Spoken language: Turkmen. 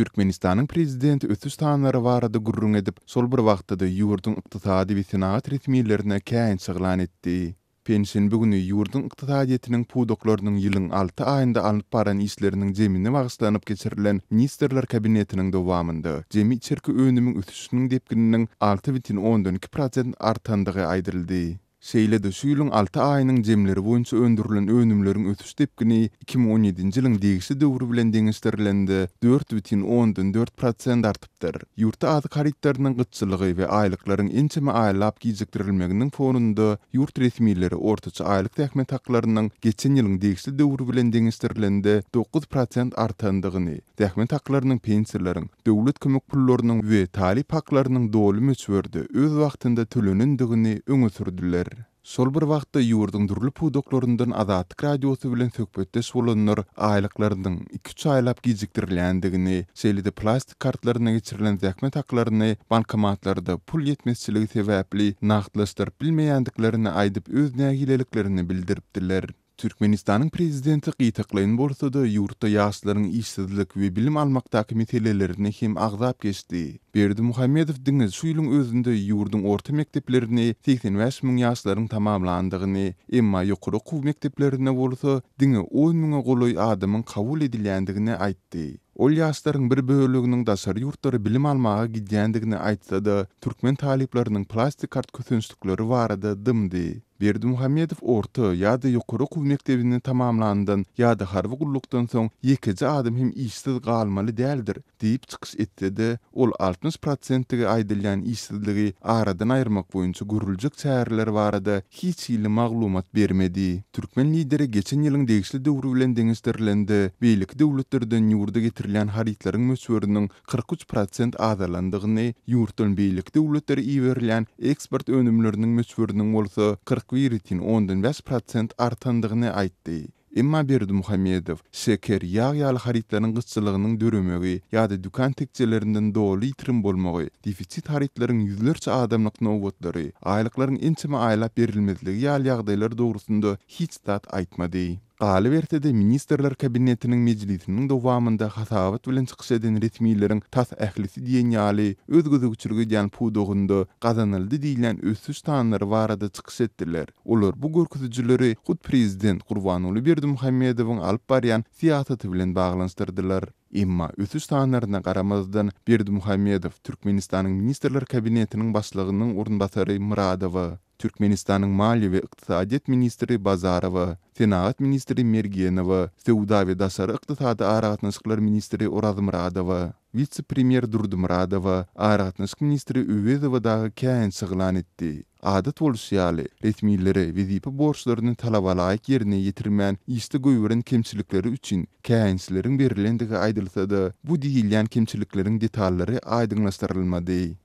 Türkmenistan'ın prezidenti ötüstanları barada gurrun edip, sol bir wagtda ýurdun ykdysady we senat resmiýetlerine käýin çyglan etdi. Pensiýa bugüni ýurdun ykdysadyetiniň pudoklarynyň ýylyň 6 aýynda alyp baran işleriniň jemini bagslanyp geçirilen ministrler kabinetiniň dowamynda jemi içerki önümiň ötüşiniň depgininiň 6,12% artandygy aýdyryldy. Şeýle-de şu ýylyň 6 aýynyň jemleri boýunça öndürilen önümleriň ötüş depgini 2017-nji ýylyň degişli döwrü bilen deňişdirilende 4,14% artypdyr. Ýurtda azyk haritlarynyň gyçylygy we aýlyklaryň ençeme aýlap gijikdirilmeginiň fonunda ýurt resmiýetleri ortaça aýlyk tähmet haklarynyň geçen ýylyň degişli döwrü bilen deňişdirilende 9% artandygyny, tähmet haklarynyň pensiýalaryň, döwlet kömek pullarynyň we talip haklarynyň doly möçberde öz wagtynda tölenendigini öňe sürdüler. Sol bir wagtda ýurdun durly pudoklaryndan Azatlyk radiosu bilen söhbetdeş bolanlar aýlyklarynyň 2-3 aýlap gijikdirilýändigini, şeýle-de plastik kartlaryna geçirilen tähmet haklaryny bankomatlarda pul ýetmezçiligi sebäpli nagdlaşdyryp bilmeýändiklerini aýdyp öz nägileliklerini bildiripdiler. Türkmenistanyň prezidenti gytaklaýyn bolsa-da ýurtda ýaşlaryň işsizlik we bilim almakdaky meselelerini hem agzap geçdi. Berdimuhammedow diňiz şu ýylyň özünde ýurdun orta mekdeplerini 85 000 ýaşlaryň tamamlandygyny, emma ýokary okuw mekteplerine bolsa diňe 10 000 goloý adamyň kabul edilýändigini aýtdy. Ol ýaşlaryň bir böleginiň daşary ýurtlary bilim almaga gidýändigini aýtsa-da, türkmen talipleriniň plastik kart kösünçlikleri barada dymdy. Berdimuhammedow orta ýa-da ýokary okuw mektebini tamamlandan ýa-da harby gullukdan soň ýekeje adam hem işsiz galmaly däldir diýip çykyş etse-de, ol 60%-ige aýdylýan işsizligi aradan aýyrmak boýunça görüljek çäreler barada hiç ýyly maglumat bermedi. Türkmen lideri geçen ýylyň degişli döwrü bilen deňişdirilende beýlik döwletlerden ýurda getirilýän haritlaryň möçberiniň 43% azalandygyny, ýurtdan beýlik döwletleri iýerilýän eksport önümleriniň möçberiniň bolsa 41,5% artandygyny aýtdy. Emma Berdimuhammedow, şeker ýaly haritlaryň gyçylygynyň döremegi ýa-da dükan tekçelerinden doly ýitirim bolmagy, defitsit haritlaryň ýüzlerçe adamlyk nowbatlary, aýlyklaryň ençeme aýlap berilmezligi ýaly ýagdaýlar dogrusynda hiç zat aýtmady. Galy bertede ministrler kabinetiniň mejlisiniň dowamynda hasabat bilen çykyş eden resmiýetlerin tas ählisi diýen ýaly öz gözüçürge ýan pudogunda gazanyldy diýilen ösüş tanlary barada çykyş etdiler. Olar bu görkezjileri hut prezident Gurbanuly Berdimuhammedowyň alyp barýan siýasaty bilen baglanşdyrdylar. Emma ösüş tanlaryna garamazdan Berdimuhammedow Türkmenistanyň ministrler kabinetiniň başlygynyň orunbasary Muradowa, Türkmenistanyň Maliýe we Ykdysadyet ministri Bazarowa, Senat ministri Mergenowa, Sewda we daşary ykdysady aragatnaşyklar ministri Orazmyradowa, vice-premier Durdymyradowa, aragatnaşyk ministri Öwezowa dagy käýin çyglan etdi. Adat bolýaly, resmiýetleri wezipe borçlaryny talap alaýyk ýerine ýetirmän işde göýüren kemçilikleri üçin käýinçileriň berilendigi aýdylsa-da, bu diýilýän kemçilikleriň detallary aýdyňlaşdyrylmady.